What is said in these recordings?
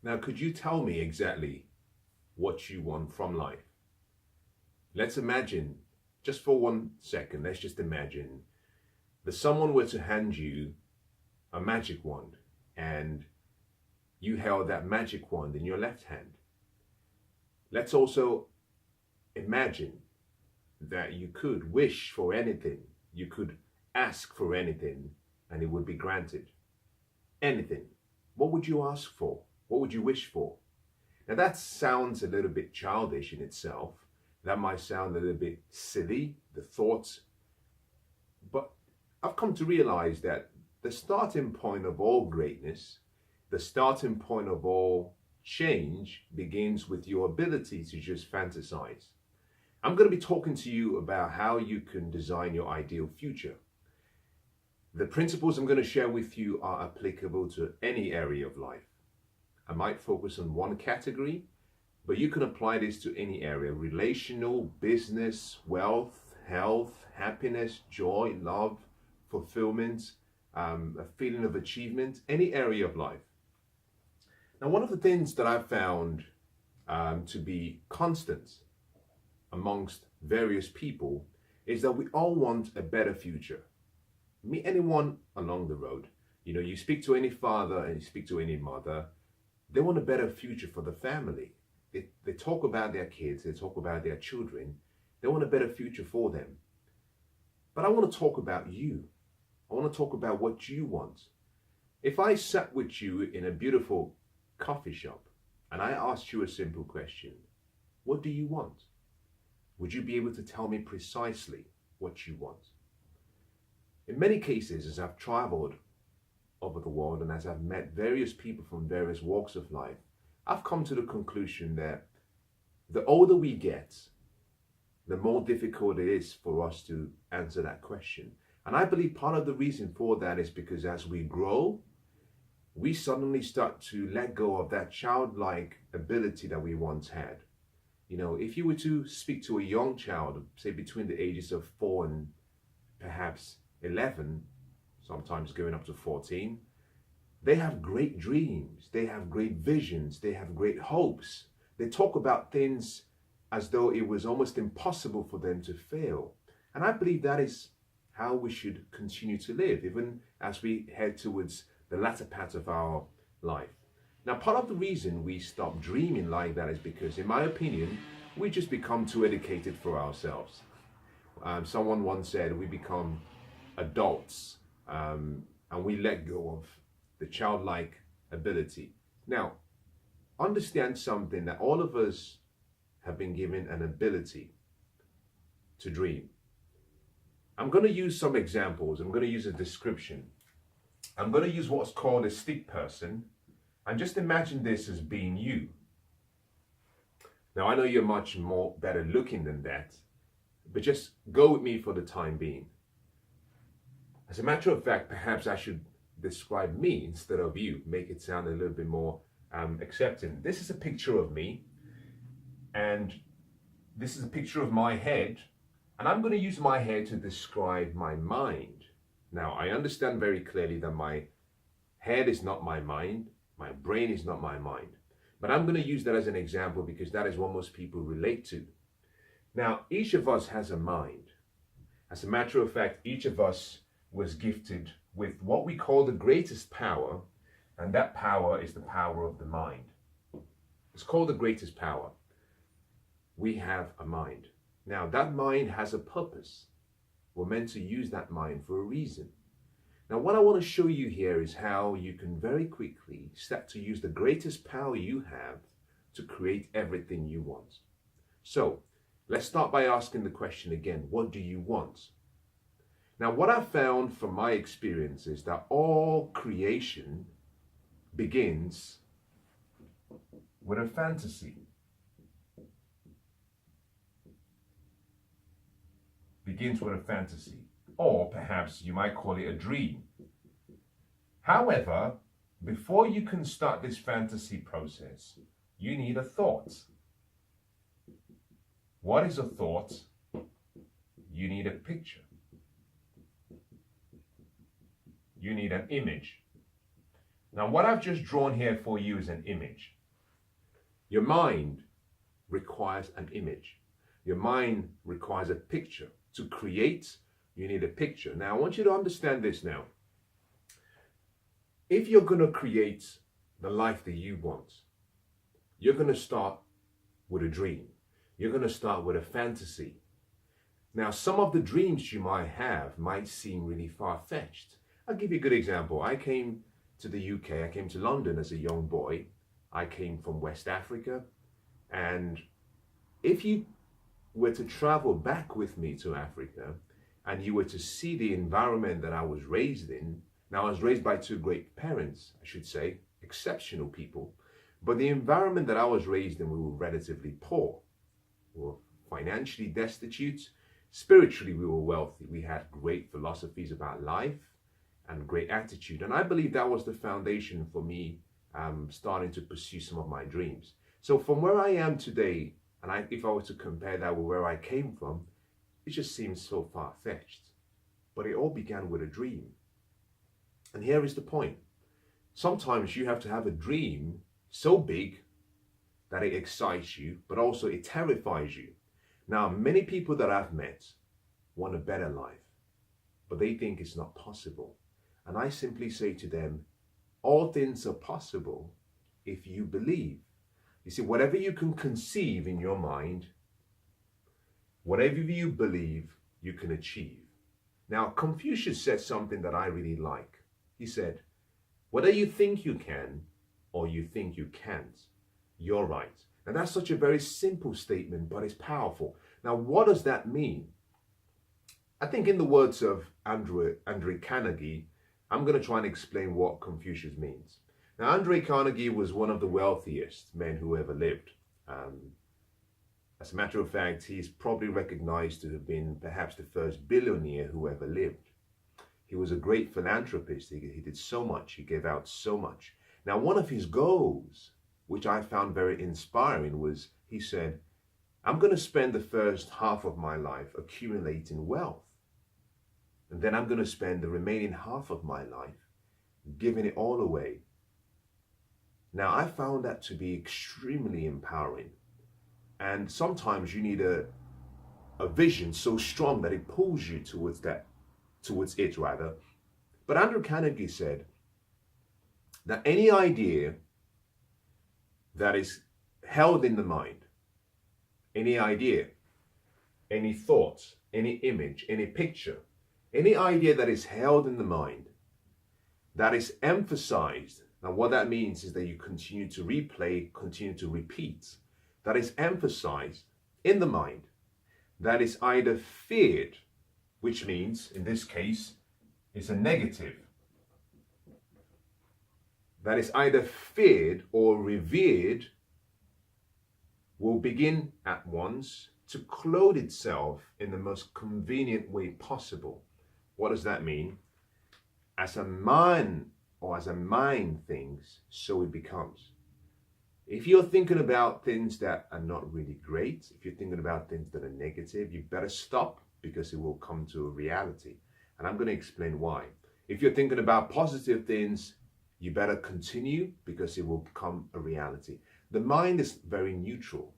Now, could you tell me exactly what you want from life? Let's imagine, just for 1 second, let's just imagine that someone were to hand you a magic wand and you held that magic wand in your left hand. Let's also imagine that you could wish for anything, you could ask for anything, and it would be granted. Anything. What would you ask for? What would you wish for? Now that sounds a little bit childish in itself. That might sound a little bit silly, the thoughts. But I've come to realize that the starting point of all greatness, the starting point of all change begins with your ability to just fantasize. I'm going to be talking to you about how you can design your ideal future. The principles I'm going to share with you are applicable to any area of life. I might focus on one category, but you can apply this to any area: relational, business, wealth, health, happiness, joy, love, fulfillment, a feeling of achievement, any area of life. Now, one of the things that I've found to be constant amongst various people is that we all want a better future. Meet anyone along the road. You speak to any father and you speak to any mother, they want a better future for the family. They talk about their kids, they talk about their children, they want a better future for them. But I want to talk about you. I want to talk about what you want. If I sat with you in a beautiful coffee shop and I asked you a simple question, what do you want? Would you be able to tell me precisely what you want? In many cases, as I've traveled over the world and as I've met various people from various walks of life, I've come to the conclusion that the older we get, the more difficult it is for us to answer that question. And I believe part of the reason for that is because as we grow, we suddenly start to let go of that childlike ability that we once had. If you were to speak to a young child, say between the ages of 4 and perhaps 11, sometimes going up to 14, they have great dreams, they have great visions, they have great hopes. They talk about things as though it was almost impossible for them to fail. And I believe that is how we should continue to live, even as we head towards the latter part of our life. Now, part of the reason we stop dreaming like that is because, in my opinion, we just become too educated for ourselves. Someone once said we become adults and we let go of the childlike ability. Now, understand something, that all of us have been given an ability to dream. I'm going to use some examples. I'm going to use a description. I'm going to use what's called a stick person, and just imagine this as being you. Now, I know you're much more better looking than that, but just go with me for the time being. As a matter of fact, perhaps I should describe me instead of you, make it sound a little bit more accepting. This is a picture of me, and this is a picture of my head, and I'm going to use my head to describe my mind. Now, I understand very clearly that my head is not my mind, my brain is not my mind, but I'm going to use that as an example because that is what most people relate to. Now, each of us has a mind. As a matter of fact, each of us was gifted with what we call the greatest power, and that power is the power of the mind. It's called the greatest power. We have a mind. Now, that mind has a purpose. We're meant to use that mind for a reason. Now, what I want to show you here is how you can very quickly start to use the greatest power you have to create everything you want. So, let's start by asking the question again, what do you want? Now, what I've found from my experience is that all creation begins with a fantasy. Begins with a fantasy, or perhaps you might call it a dream. However, before you can start this fantasy process, you need a thought. What is a thought? You need a picture. You need an image. Now, what I've just drawn here for you is an image. Your mind requires an image. Your mind requires a picture. To create, you need a picture. Now, I want you to understand this now. If you're going to create the life that you want, you're going to start with a dream. You're going to start with a fantasy. Now, some of the dreams you might have might seem really far-fetched. I'll give you a good example. I came to the UK, I came to London as a young boy. I came from West Africa. And if you were to travel back with me to Africa and you were to see the environment that I was raised in, now I was raised by two great parents, I should say, exceptional people, but the environment that I was raised in, we were relatively poor. We were financially destitute. Spiritually, we were wealthy. We had great philosophies about life and great attitude. And I believe that was the foundation for me starting to pursue some of my dreams. So from where I am today, and if I were to compare that with where I came from, it just seems so far-fetched. But it all began with a dream. And here is the point. Sometimes you have to have a dream so big that it excites you, but also it terrifies you. Now, many people that I've met want a better life, but they think it's not possible. And I simply say to them, all things are possible if you believe. You see, whatever you can conceive in your mind, whatever you believe, you can achieve. Now, Confucius said something that I really like. He said, whether you think you can or you think you can't, you're right. And that's such a very simple statement, but it's powerful. Now, what does that mean? I think in the words of Andrew Carnegie, I'm going to try and explain what Confucius means. Now, Andrew Carnegie was one of the wealthiest men who ever lived. As a matter of fact, he's probably recognized to have been perhaps the first billionaire who ever lived. He was a great philanthropist. He did so much. He gave out so much. Now, one of his goals, which I found very inspiring, was he said, I'm going to spend the first half of my life accumulating wealth. And then I'm going to spend the remaining half of my life giving it all away. Now, I found that to be extremely empowering. And sometimes you need a vision so strong that it pulls you towards it. But Andrew Carnegie said that any idea that is held in the mind, any idea, any thought, any image, any picture, any idea that is held in the mind, that is emphasized. Now, what that means is that you continue to replay, continue to repeat. That is emphasized in the mind. That is either feared, which means, in this case, it's a negative. That is either feared or revered, will begin at once to clothe itself in the most convenient way possible. What does that mean? As a man or as a mind thinks, so it becomes. If you're thinking about things that are not really great, if you're thinking about things that are negative, you better stop, because it will come to a reality. And I'm going to explain why. If you're thinking about positive things, you better continue, because it will become a reality. The mind is very neutral.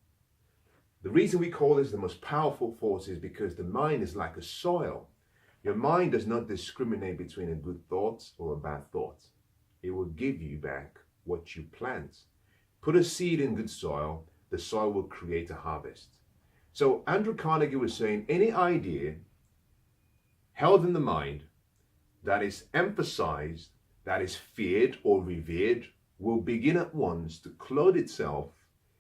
The reason we call this the most powerful force is because the mind is like a soil. Your mind does not discriminate between a good thought or a bad thought. It will give you back what you plant. Put a seed in good soil, the soil will create a harvest. So Andrew Carnegie was saying any idea held in the mind that is emphasized, that is feared or revered, will begin at once to clothe itself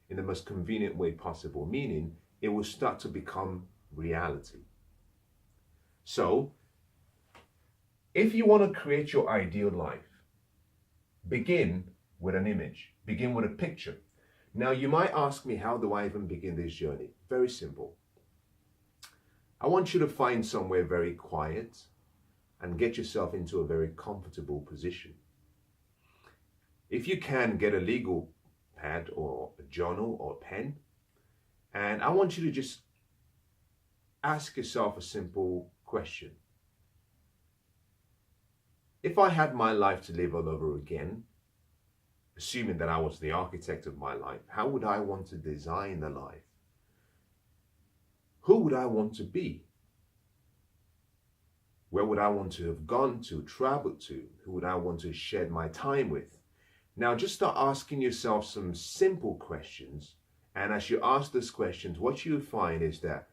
in the most convenient way possible, meaning it will start to become reality. So, if you want to create your ideal life, begin with an image, begin with a picture. Now, you might ask me, how do I even begin this journey? Very simple. I want you to find somewhere very quiet and get yourself into a very comfortable position. If you can, get a legal pad or a journal or a pen, and I want you to just ask yourself a simple question. If I had my life to live all over again, assuming that I was the architect of my life, how would I want to design the life? Who would I want to be? Where would I want to have gone to, traveled to? Who would I want to share my time with? Now, just start asking yourself some simple questions. And as you ask those questions, what you find is that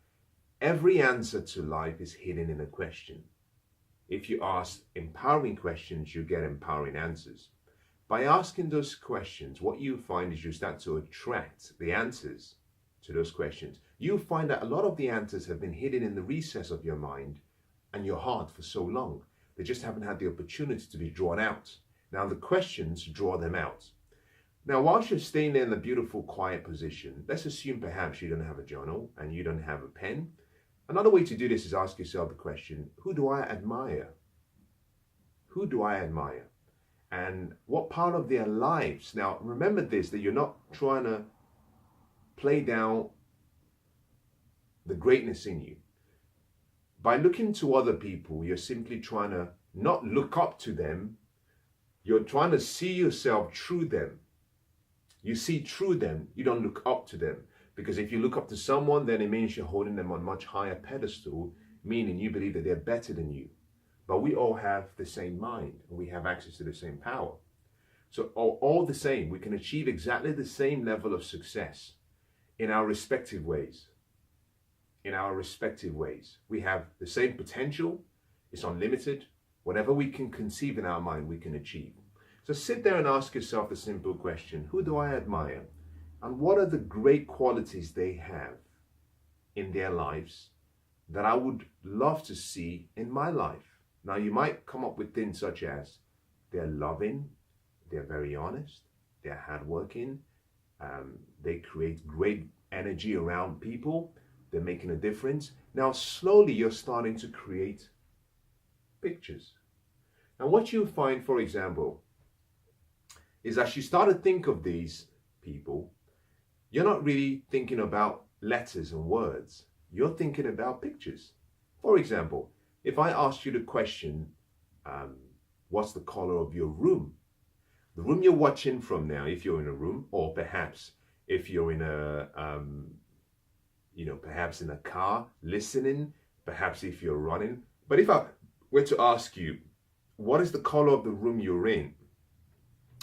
every answer to life is hidden in a question. If you ask empowering questions, you get empowering answers. By asking those questions, what you find is you start to attract the answers to those questions. You find that a lot of the answers have been hidden in the recess of your mind and your heart for so long. They just haven't had the opportunity to be drawn out. Now the questions draw them out. Now, whilst you're staying there in the beautiful, quiet position, let's assume perhaps you don't have a journal and you don't have a pen. Another way to do this is ask yourself the question, who do I admire? Who do I admire? And what part of their lives? Now, remember this, that you're not trying to play down the greatness in you. By looking to other people, you're simply trying to not look up to them. You're trying to see yourself through them. You see through them, you don't look up to them. Because if you look up to someone, then it means you're holding them on a much higher pedestal, meaning you believe that they're better than you. But we all have the same mind, and we have access to the same power. So all the same, we can achieve exactly the same level of success in our respective ways. In our respective ways. We have the same potential, it's unlimited. Whatever we can conceive in our mind, we can achieve. So sit there and ask yourself the simple question, who do I admire? And what are the great qualities they have in their lives that I would love to see in my life? Now, you might come up with things such as they're loving, they're very honest, they're hardworking, they create great energy around people, they're making a difference. Now, slowly you're starting to create pictures. And what you find, for example, is as you start to think of these people, you're not really thinking about letters and words. You're thinking about pictures. For example, if I asked you the question, what's the color of your room? The room you're watching from now, if you're in a room, or perhaps if you're in a, perhaps in a car listening, perhaps if you're running. But if I were to ask you, what is the color of the room you're in?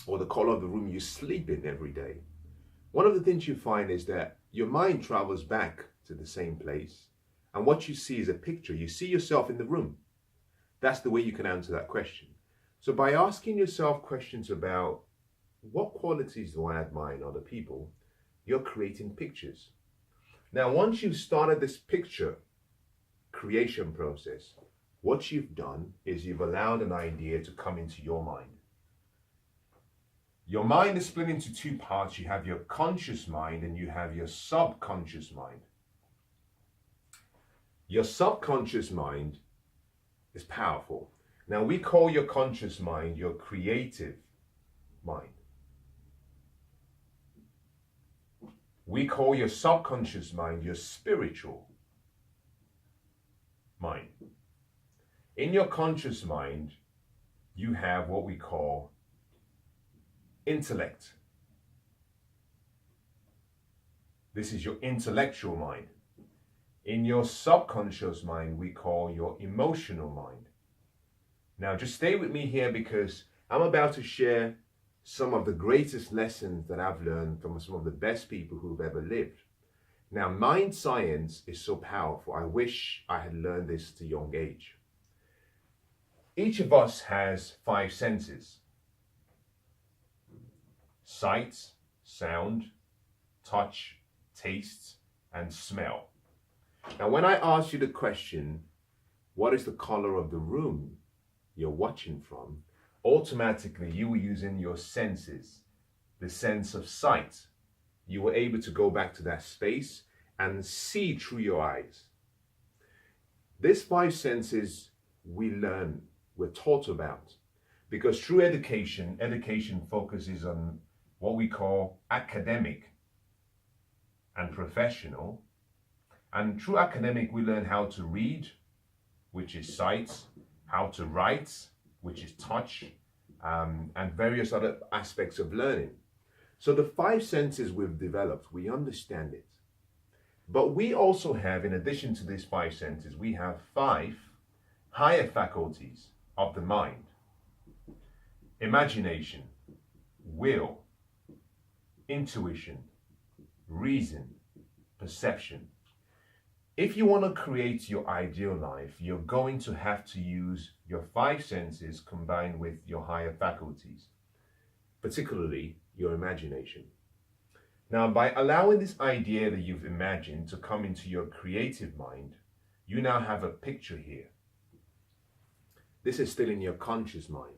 Or the color of the room you sleep in every day? One of the things you find is that your mind travels back to the same place. And what you see is a picture. You see yourself in the room. That's the way you can answer that question. So by asking yourself questions about what qualities do I admire in other people, you're creating pictures. Now, once you've started this picture creation process, what you've done is you've allowed an idea to come into your mind. Your mind is split into two parts. You have your conscious mind and you have your subconscious mind. Your subconscious mind is powerful. Now, we call your conscious mind your creative mind. We call your subconscious mind your spiritual mind. In your conscious mind, you have what we call intellect. This is your intellectual mind. In your subconscious mind, we call your emotional mind. Now, just stay with me here because I'm about to share some of the greatest lessons that I've learned from some of the best people who've ever lived. Now, mind science is so powerful. I wish I had learned this at a young age. Each of us has 5 senses: sight, sound, touch, taste, and smell. Now, when I ask you the question, what is the color of the room you're watching from? Automatically, you were using your senses. The sense of sight. You were able to go back to that space and see through your eyes. These 5 senses we learn, we're taught about. Because through education focuses on what we call academic and professional. And through academic, we learn how to read, which is sight, how to write, which is touch, and various other aspects of learning. So the five senses we've developed, we understand it. But we also have, in addition to these five senses, we have five higher faculties of the mind: imagination, will, intuition, reason, perception. If you want to create your ideal life, you're going to have to use your five senses combined with your higher faculties, particularly your imagination. Now, by allowing this idea that you've imagined to come into your creative mind, you now have a picture here. This is still in your conscious mind.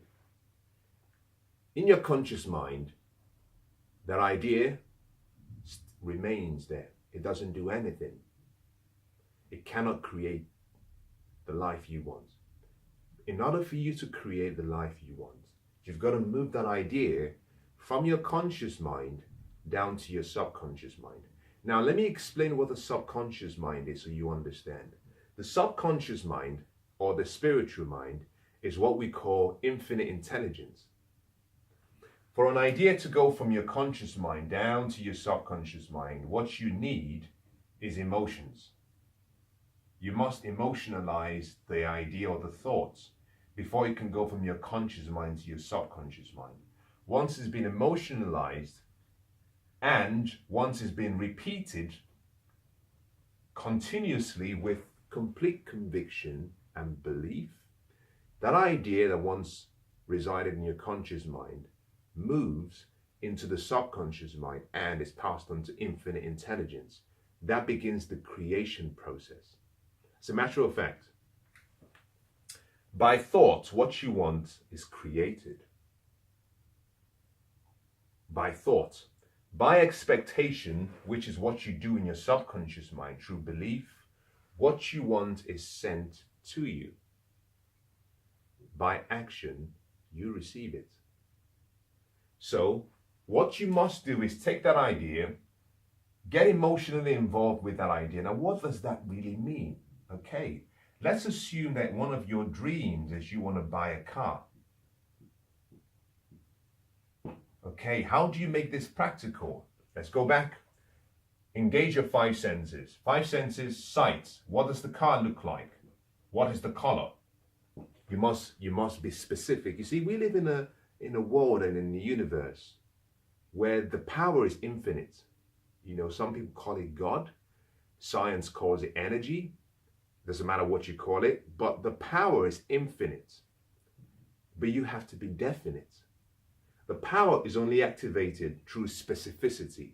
In your conscious mind, that idea remains there. It doesn't do anything. It cannot create the life you want. In order for you to create the life you want, you've got to move that idea from your conscious mind down to your subconscious mind. Now, let me explain what the subconscious mind is so you understand. The subconscious mind, or the spiritual mind, is what we call infinite intelligence. For an idea to go from your conscious mind down to your subconscious mind, what you need is emotions. You must emotionalize the idea or the thoughts before it can go from your conscious mind to your subconscious mind. Once it's been emotionalized and once it's been repeated continuously with complete conviction and belief, that idea that once resided in your conscious mind moves into the subconscious mind and is passed on to infinite intelligence. That begins the creation process. As a matter of fact, by thought, what you want is created. By thought. By expectation, which is what you do in your subconscious mind, through belief, what you want is sent to you. By action, you receive it. So, what you must do is take that idea, get emotionally involved with that idea. Now, what does that really mean? Okay, let's assume that one of your dreams is you want to buy a car. Okay, how do you make this practical? Let's go back. Engage your five senses. Five senses: sight. What does the car look like? What is the color? You must be specific. You see, we live in a world and in the universe where the power is infinite. You know, some people call it God. Science calls it energy. Doesn't matter what you call it, but the power is infinite. But you have to be definite. The power is only activated through specificity.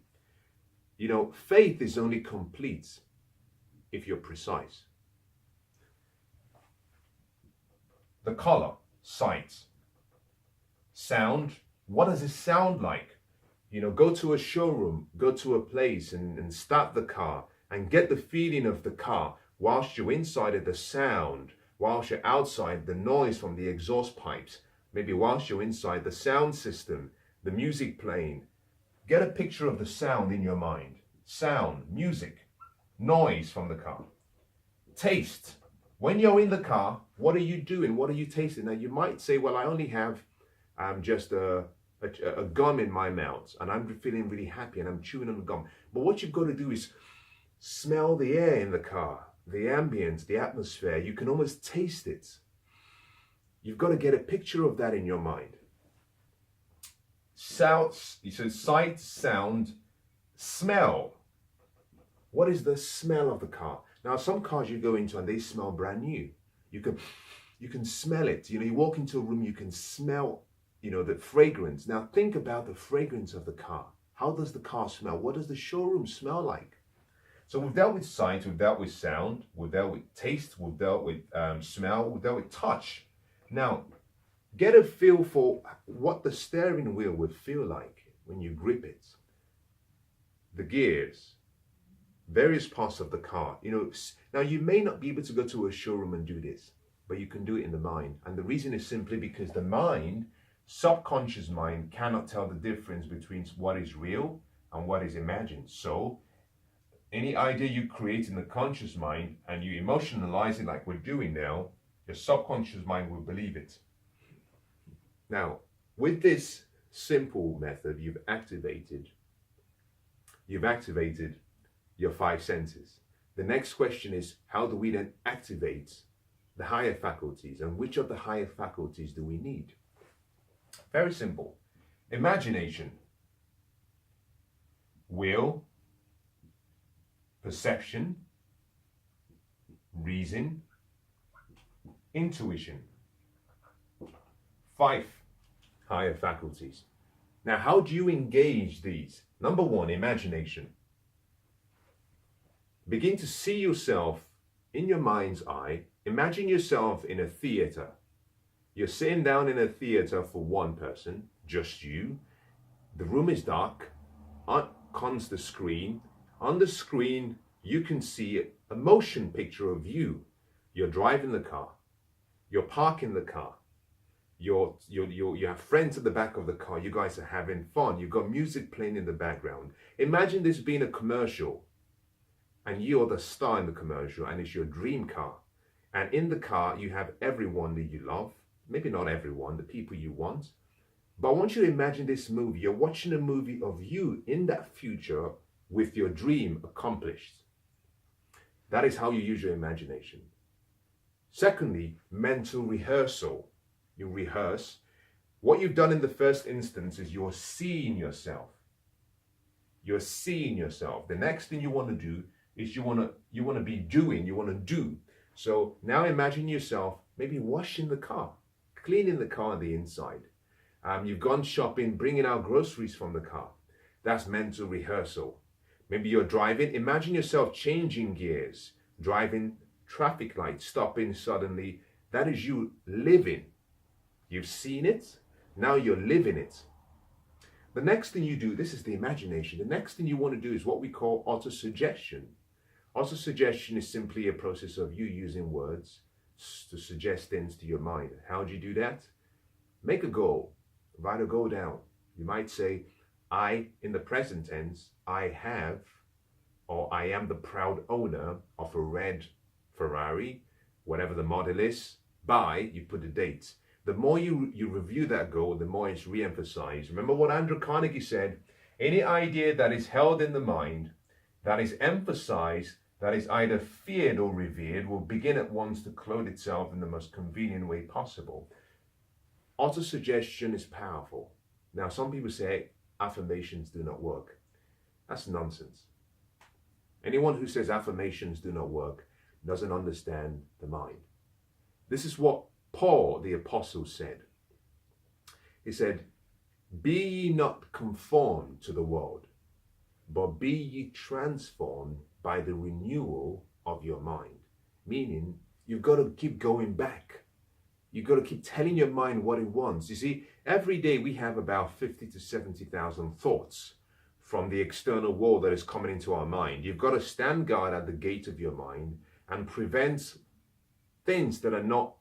You know, faith is only complete if you're precise. The color, sight. Sound, what does it sound like? You know, go to a showroom, go to a place and start the car and get the feeling of the car. Whilst you're inside it, the sound. Whilst you're outside, the noise from the exhaust pipes. Maybe whilst you're inside, the sound system, the music playing. Get a picture of the sound in your mind. Sound, music, noise from the car. Taste. When you're in the car, what are you doing? What are you tasting? Now, you might say, well, I only have just a gum in my mouth and I'm feeling really happy and I'm chewing on the gum. But what you've got to do is smell the air in the car, the ambience, the atmosphere. You can almost taste it. You've got to get a picture of that in your mind. Sounds, so sight, sound, smell. What is the smell of the car? Now, some cars you go into and they smell brand new. You can smell it. You know, you walk into a room, you can smell, you know, the fragrance. Now, think about the fragrance of the car. How does the car smell? What does the showroom smell like? So we've dealt with sight, we've dealt with sound, we've dealt with taste, we've dealt with smell, we've dealt with touch. Now, get a feel for what the steering wheel would feel like when you grip it. The gears, various parts of the car. You know, now you may not be able to go to a showroom and do this, but you can do it in the mind. And the reason is simply because the mind, subconscious mind, cannot tell the difference between what is real and what is imagined. So, any idea you create in the conscious mind and you emotionalize it like we're doing now, your subconscious mind will believe it. Now, With this simple method, you've activated your five senses. The next question is, how do we then activate the higher faculties, and which of the higher faculties do we need? Very simple. Imagination, will, perception, reason, intuition. 5 higher faculties. Now, how do you engage these? Number 1, imagination. Begin to see yourself in your mind's eye. Imagine yourself in a theater. You're sitting down in a theater for one person, just you. The room is dark. On comes the screen. On the screen, you can see a motion picture of you. You're driving the car. You're parking the car. You have friends at the back of the car. You guys are having fun. You've got music playing in the background. Imagine this being a commercial, and you're the star in the commercial, and it's your dream car. And in the car, you have everyone that you love. Maybe not everyone, the people you want. But I want you to imagine this movie. You're watching a movie of you in that future with your dream accomplished. That is how you use your imagination. Secondly, mental rehearsal. You rehearse. What you've done in the first instance is you're seeing yourself. You're seeing yourself. The next thing you want to do is you want to be doing, you want to do. So now imagine yourself maybe washing the car, cleaning the car on the inside. You've gone shopping, bringing out groceries from the car. That's mental rehearsal. Maybe you're driving. Imagine yourself changing gears, driving traffic lights, stopping suddenly. That is you living. You've seen it. Now you're living it. The next thing you do, this is the imagination. The next thing you want to do is what we call autosuggestion. Autosuggestion is simply a process of you using words to suggest things to your mind. How do you do that? Make a goal. Write a goal down. You might say, I, in the present tense, I have, or I am the proud owner of a red Ferrari, whatever the model is, by, you put the date. The more you review that goal, the more it's re-emphasized. Remember what Andrew Carnegie said, any idea that is held in the mind, that is emphasized, that is either feared or revered, will begin at once to clothe itself in the most convenient way possible. Autosuggestion is powerful. Now, some people say affirmations do not work. That's nonsense. Anyone who says affirmations do not work doesn't understand the mind. This is what Paul the apostle said. He said, be ye not conformed to the world, but be ye transformed by the renewal of your mind. Meaning, you've got to keep going back. You've got to keep telling your mind what it wants. You see, every day we have about 50 to 70,000 thoughts from the external world that is coming into our mind. You've got to stand guard at the gate of your mind and prevent things that are not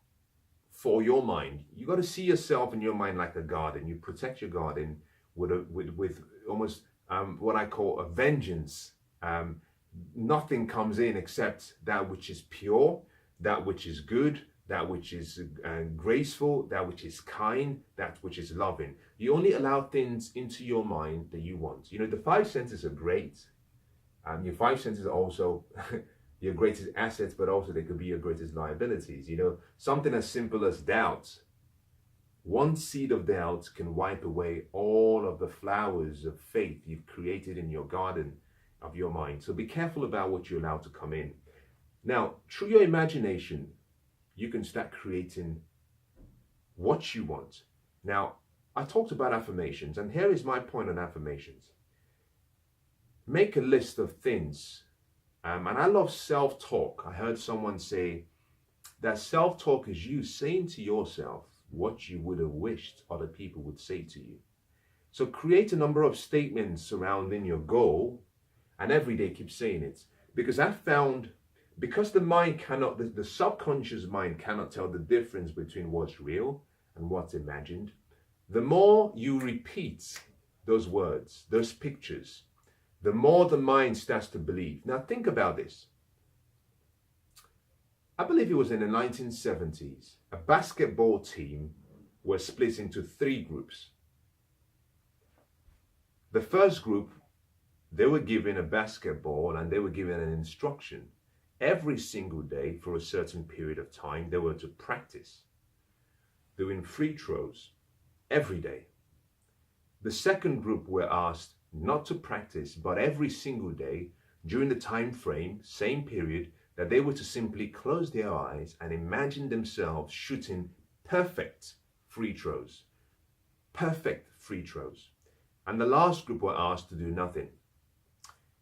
for your mind. You've got to see yourself in your mind like a garden. You protect your garden with almost what I call a vengeance. Nothing comes in except that which is pure, that which is good, that which is graceful, that which is kind, that which is loving. You only allow things into your mind that you want. You know, the 5 senses are great. Your 5 senses are also your greatest assets, but also they could be your greatest liabilities. You know, something as simple as doubt. One seed of doubt can wipe away all of the flowers of faith you've created in your garden of your mind. So be careful about what you allow to come in. Now, through your imagination, you can start creating what you want. Now, I talked about affirmations, and here is my point on affirmations. Make a list of things. And I love self-talk. I heard someone say that self-talk is you saying to yourself what you would have wished other people would say to you. So create a number of statements surrounding your goal, and every day keep saying it. Because I found, because the mind cannot, the subconscious mind cannot tell the difference between what's real and what's imagined, the more you repeat those words, those pictures, the more the mind starts to believe. Now think about this. I believe it was in the 1970s, a basketball team were split into 3 groups. The first group, they were given a basketball and they were given an instruction. Every single day for a certain period of time, they were to practice doing free throws every day. The second group were asked not to practice, but every single day during the time frame, same period, that they were to simply close their eyes and imagine themselves shooting perfect free throws. Perfect free throws. And the last group were asked to do nothing.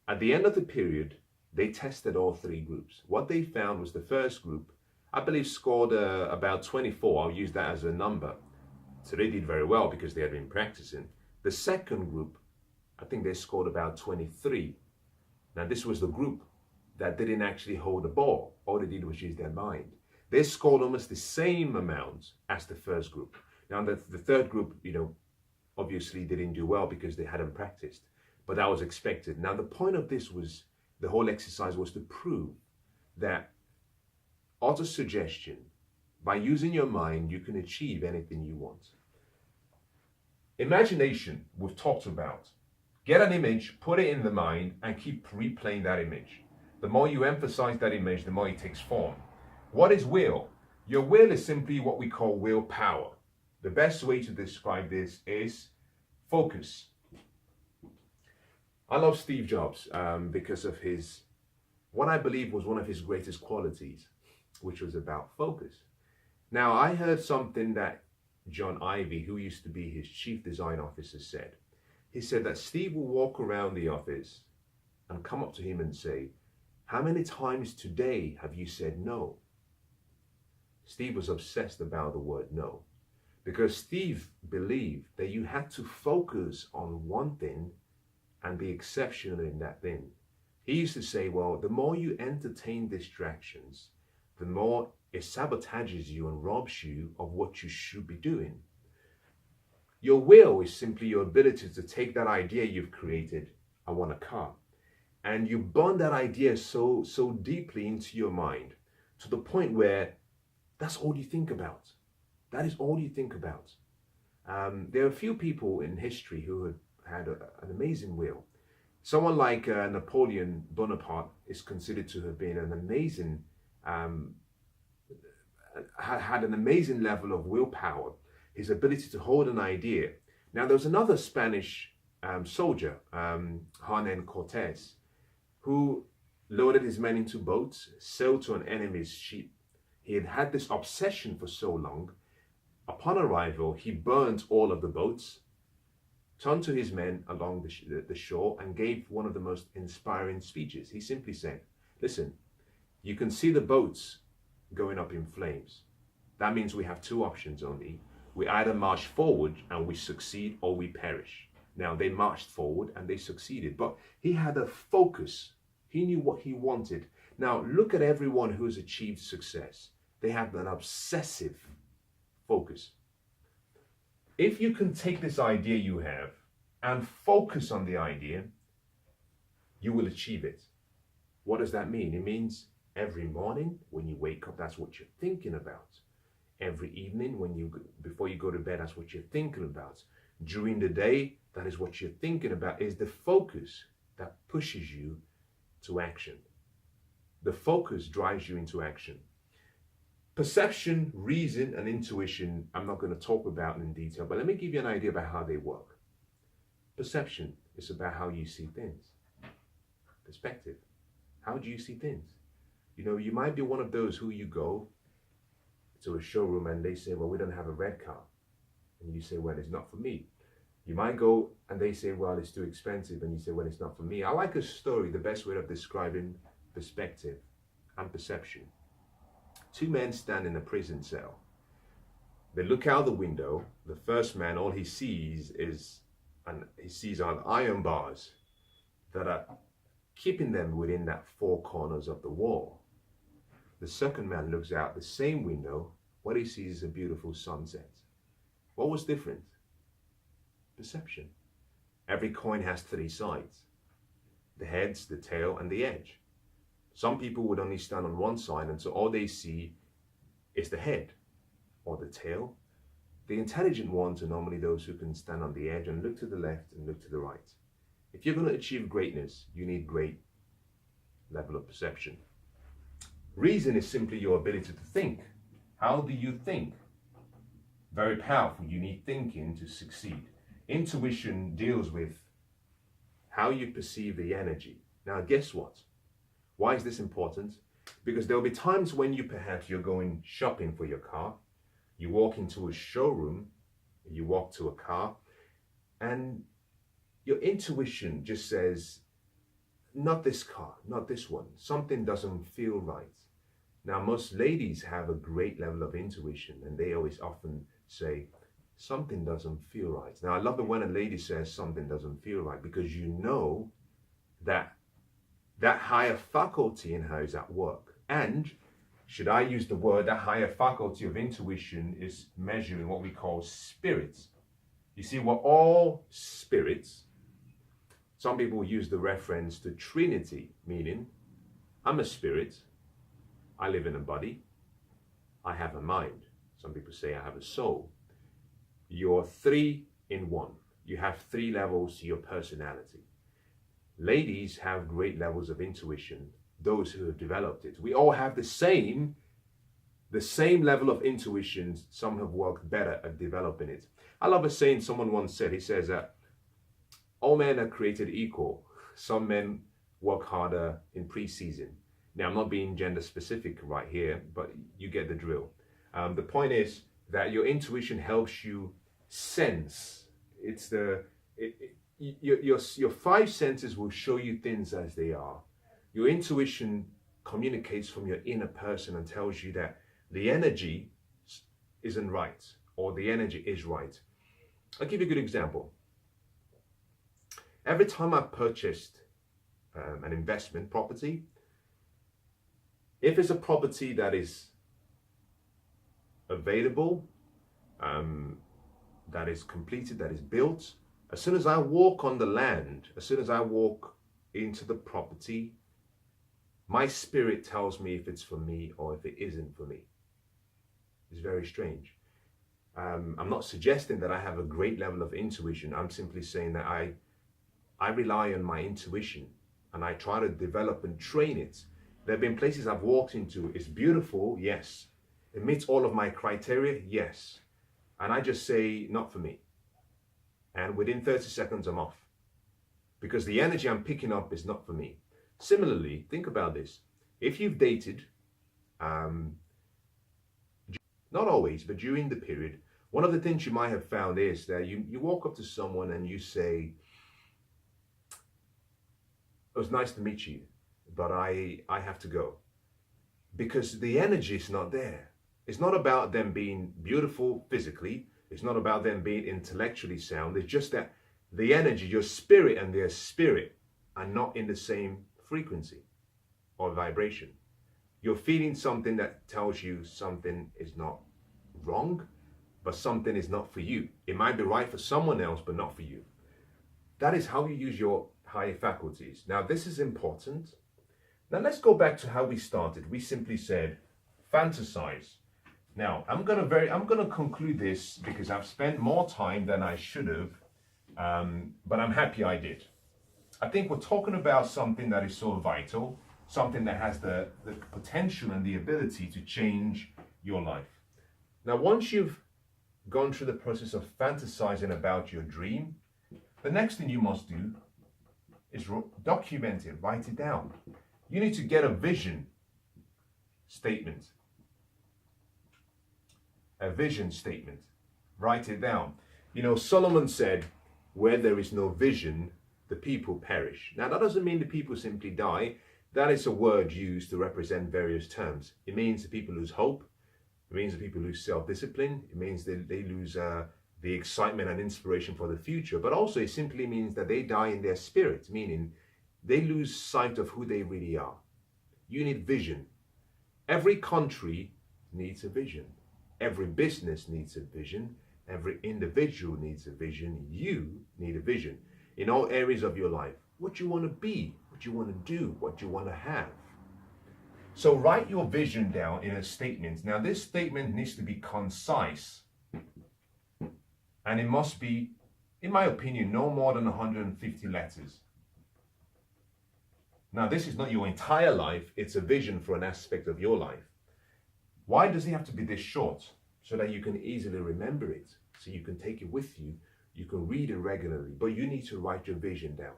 At the end of the period, they tested all 3 groups. What they found was the first group, I believe, scored about 24. I'll use that as a number. So they did very well because they had been practicing. The second group, I think they scored about 23. Now this was the group that didn't actually hold the ball. All they did was use their mind. They scored almost the same amount as the first group. Now the third group, obviously they didn't do well because they hadn't practiced, but that was expected. Now the point of this was, the whole exercise was to prove that autosuggestion, by using your mind, you can achieve anything you want. Imagination, we've talked about. Get an image, put it in the mind, and keep replaying that image. The more you emphasize that image, the more it takes form. What is will? Your will is simply what we call willpower. The best way to describe this is focus. I love Steve Jobs because of what I believe was one of his greatest qualities, which was about focus. Now, I heard something that John Ivey, who used to be his chief design officer, said. He said that Steve will walk around the office and come up to him and say, "How many times today have you said no?" Steve was obsessed about the word no, because Steve believed that you had to focus on one thing and be exceptional in that thing. He used to say, well, the more you entertain distractions, the more it sabotages you and robs you of what you should be doing. Your will is simply your ability to take that idea you've created, I want a car, and you burn that idea so deeply into your mind to the point where that's all you think about. That is all you think about. There are a few people in history who have had an amazing will. Someone like Napoleon Bonaparte is considered to have been an amazing, had an amazing level of willpower, his ability to hold an idea. Now, there was another Spanish soldier, Hernan Cortes, who loaded his men into boats, sailed to an enemy's ship. He had had this obsession for so long. Upon arrival, he burned all of the boats, turned to his men along the shore, and gave one of the most inspiring speeches. He simply said, "Listen, you can see the boats going up in flames. That means we have 2 options only. We either march forward and we succeed, or we perish." Now, they marched forward and they succeeded, but he had a focus. He knew what he wanted. Now, look at everyone who has achieved success. They have an obsessive focus. If you can take this idea you have and focus on the idea, you will achieve it. What does that mean? It means every morning when you wake up, that's what you're thinking about. Every evening before you go to bed, that's what you're thinking about. During the day, that is what you're thinking about. Is the focus that pushes you to action. The focus drives you into action. Perception, reason, and intuition, I'm not going to talk about in detail, but let me give you an idea about how they work. Perception is about how you see things. Perspective. How do you see things? You might be one of those who you go to a showroom and they say, "Well, we don't have a red car." And you say, "Well, it's not for me." You might go and they say, "Well, it's too expensive." And you say, "Well, it's not for me." I like a story, the best way of describing perspective and perception. 2 men stand in a prison cell. They look out the window. The first man, all he sees are iron bars that are keeping them within that 4 corners of the wall. The second man looks out the same window. What he sees is a beautiful sunset. What was different? Perception. Every coin has 3 sides: the heads, the tail, and the edge. Some people would only stand on one side, and so all they see is the head or the tail The intelligent ones are normally those who can stand on the edge and look to the left and look to the right. If you're going to achieve greatness, you need great level of perception. Reason is simply your ability to think. How do you think? Very powerful. You need thinking to succeed. Intuition deals with how you perceive the energy. Now, guess what? Why is this important? Because there will be times when you're going shopping for your car, you walk into a showroom, you walk to a car, and your intuition just says, not this car, not this one. Something doesn't feel right. Now, most ladies have a great level of intuition, and they always often say, something doesn't feel right. Now, I love it when a lady says something doesn't feel right, because you know that higher faculty in her is at work. And should I use the word, that higher faculty of intuition is measuring what we call spirits. You see, we're all spirits. Some people use the reference to Trinity, meaning I'm a spirit, I live in a body, I have a mind. Some people say I have a soul. You're three in one. You have three levels to your personality. Ladies have great levels of intuition, those who have developed it. We all have the same level of intuition. Some have worked better at developing it. I love a saying someone once said. He says that all men are created equal. Some men work harder in pre-season. Now, I'm not being gender specific right here, but you get the drill. The point is that your intuition helps you sense. Your five senses will show you things as they are. Your intuition communicates from your inner person and tells you that the energy isn't right, or the energy is right. I'll give you a good example. Every time I purchased an investment property, if it's a property that is available, that is completed, that is built, as soon as I walk on the land, as soon as I walk into the property, my spirit tells me if it's for me or if it isn't for me. It's very strange. I'm not suggesting that I have a great level of intuition. I'm simply saying that I rely on my intuition and I try to develop and train it. There have been places I've walked into. It's beautiful, yes. It meets all of my criteria, yes. And I just say, not for me. And within 30 seconds, I'm off. Because the energy I'm picking up is not for me. Similarly, think about this. If you've dated, not always, but during the period, one of the things you might have found is that you walk up to someone and you say, it was nice to meet you, but I have to go. Because the energy is not there. It's not about them being beautiful physically. It's not about them being intellectually sound. It's just that the energy, your spirit and their spirit are not in the same frequency or vibration. You're feeling something that tells you something is not wrong, but something is not for you. It might be right for someone else, but not for you. That is how you use your higher faculties. Now, this is important. Now, let's go back to how we started. We simply said, fantasize. Now, I'm gonna conclude this because I've spent more time than I should have, but I'm happy I did. I think we're talking about something that is so vital, something that has the potential and the ability to change your life. Now, once you've gone through the process of fantasizing about your dream, the next thing you must do is document it, write it down. You need to get a vision statement. A vision statement. Write it down. You know, Solomon said, where there is no vision, the people perish. Now, that doesn't mean the people simply die. That is a word used to represent various terms. It means the people lose hope. It means the people lose self-discipline. It means they lose the excitement and inspiration for the future. But also it simply means that they die in their spirit, meaning they lose sight of who they really are. You need vision. Every country needs a vision. Every business needs a vision. Every individual needs a vision. You need a vision in all areas of your life. What you want to be, what you want to do, what you want to have. So write your vision down in a statement. Now, this statement needs to be concise. And it must be, in my opinion, no more than 150 letters. Now, this is not your entire life, it's a vision for an aspect of your life. Why does it have to be this short? So that you can easily remember it, so you can take it with you, you can read it regularly, but you need to write your vision down.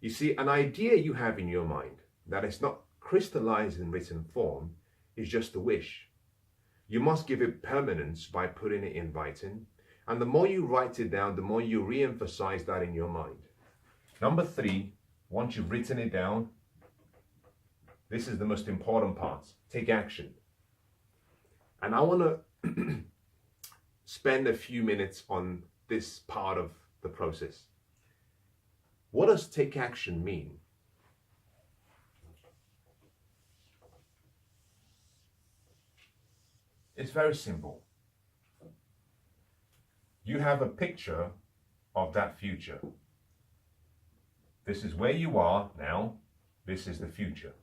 You see, an idea you have in your mind that is not crystallized in written form is just a wish. You must give it permanence by putting it in writing, and the more you write it down, the more you re-emphasize that in your mind. Number 3, once you've written it down, this is the most important part. Take action. And I want to spend a few minutes on this part of the process. What does take action mean? It's very simple. You have a picture of that future. This is where you are now. This is the future.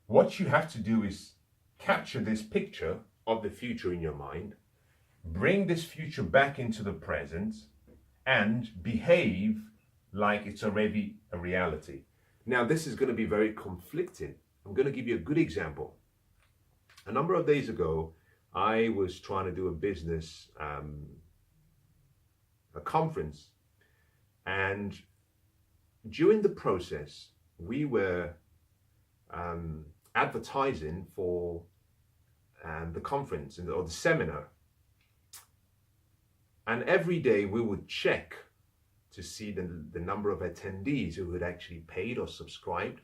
What you have to do is capture this picture of the future in your mind, bring this future back into the present, and behave like it's already a reality. Now, this is going to be very conflicting. I'm going to give you a good example. A number of days ago, I was trying to do a business, a conference, and during the process, we were advertising for the conference or the seminar. And every day we would check to see the number of attendees who had actually paid or subscribed.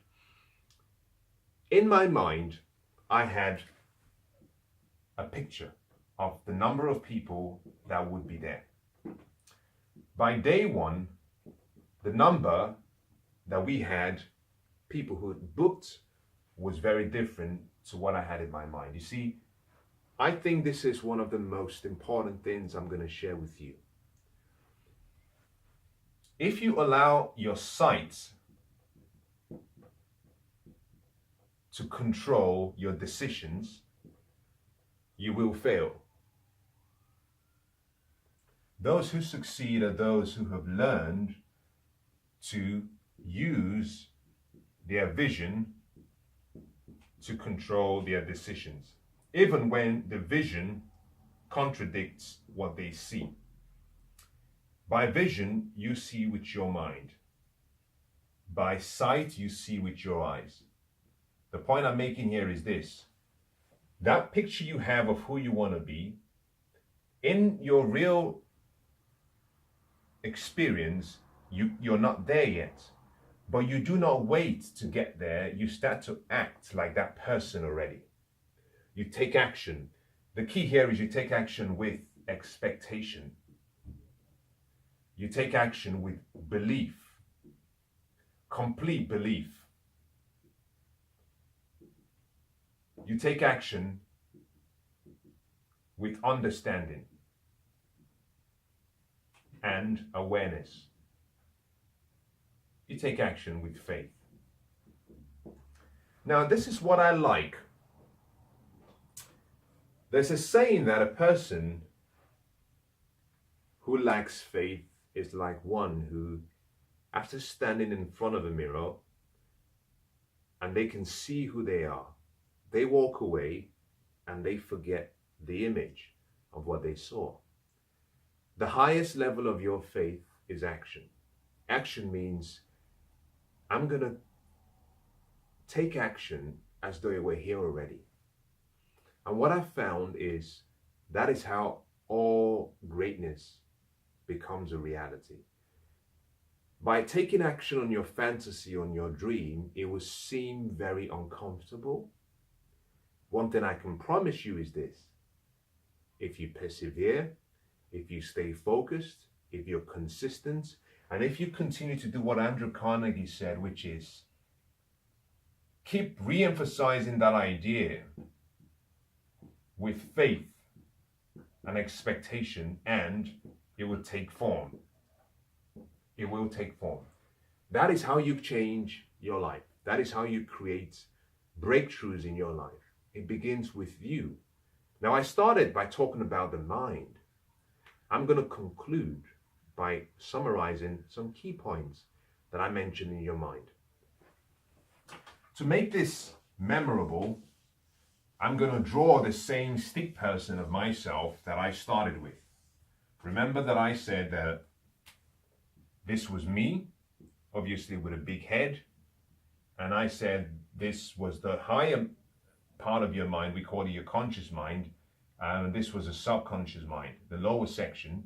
In my mind, I had a picture of the number of people that would be there. By day 1, the number that we had, people who had booked, was very different to what I had in my mind. You see, I think this is one of the most important things I'm going to share with you. If you allow your sight to control your decisions, you will fail. Those who succeed are those who have learned to use their vision to control their decisions, even when the vision contradicts what they see. By vision, you see with your mind. By sight, you see with your eyes. The point I'm making here is this. That picture you have of who you want to be, in your real experience, you're not there yet. But you do not wait to get there. You start to act like that person already. You take action. The key here is you take action with expectation. You take action with belief, complete belief. You take action with understanding and awareness. You take action with faith. Now, this is what I like. There's a saying that a person who lacks faith is like one who, after standing in front of a mirror and they can see who they are, they walk away and they forget the image of what they saw. The highest level of your faith is action. Action means I'm going to take action as though it were here already. And what I found is that is how all greatness becomes a reality. By taking action on your fantasy, on your dream, it will seem very uncomfortable. One thing I can promise you is this. If you persevere, if you stay focused, if you're consistent, and if you continue to do what Andrew Carnegie said, which is keep re-emphasizing that idea with faith and expectation, and it will take form. It will take form. That is how you change your life. That is how you create breakthroughs in your life. It begins with you. Now, I started by talking about the mind. I'm going to conclude by summarizing some key points that I mentioned in your mind. To make this memorable, I'm going to draw the same stick person of myself that I started with. Remember that I said that this was me, obviously with a big head, and I said this was the higher part of your mind, we call it your conscious mind, and this was a subconscious mind, the lower section.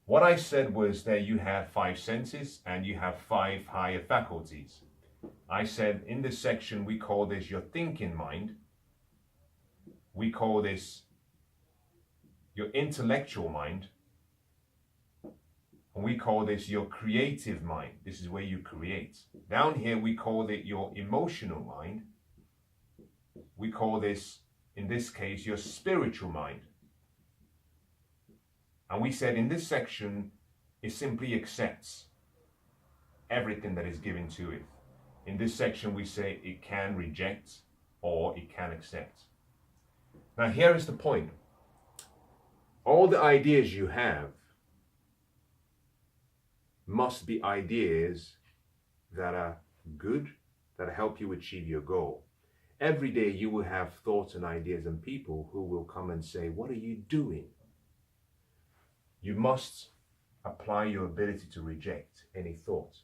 What I said was that you have 5 senses and you have 5 higher faculties. I said in this section we call this your thinking mind, we call this your intellectual mind, and we call this your creative mind. This is where you create. Down here we call it your emotional mind. We call this, in this case, your spiritual mind. And we said in this section, it simply accepts everything that is given to it. In this section, we say it can reject or it can accept. Now, here is the point. All the ideas you have must be ideas that are good, that help you achieve your goal. Every day you will have thoughts and ideas and people who will come and say, what are you doing? You must apply your ability to reject any thought.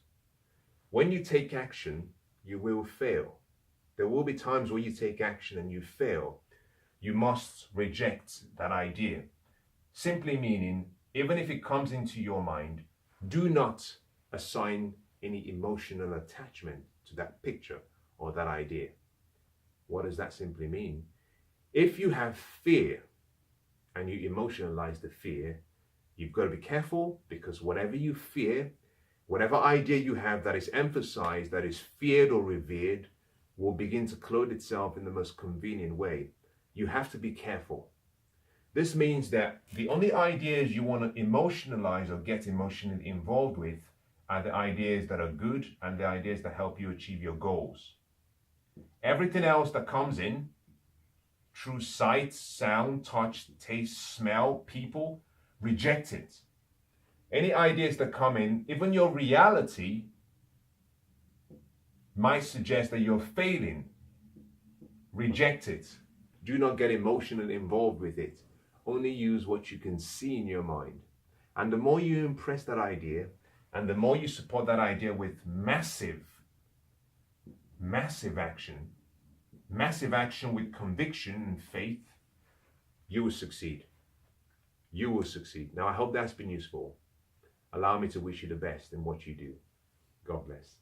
When you take action, you will fail. There will be times where you take action and you fail. You must reject that idea. Simply meaning, even if it comes into your mind, do not assign any emotional attachment to that picture or that idea. What does that simply mean? If you have fear and you emotionalize the fear, you've got to be careful, because whatever you fear, whatever idea you have that is emphasized, that is feared or revered, will begin to clothe itself in the most convenient way. You have to be careful. This means that the only ideas you want to emotionalize or get emotionally involved with are the ideas that are good and the ideas that help you achieve your goals. Everything else that comes in through sight, sound, touch, taste, smell, people, reject it. Any ideas that come in, even your reality, might suggest that you're failing. Reject it. Do not get emotionally involved with it. Only use what you can see in your mind. And the more you impress that idea, and the more you support that idea with massive action with conviction and faith, you will succeed. You will succeed. Now, I hope that's been useful. Allow me to wish you the best in what you do. God bless.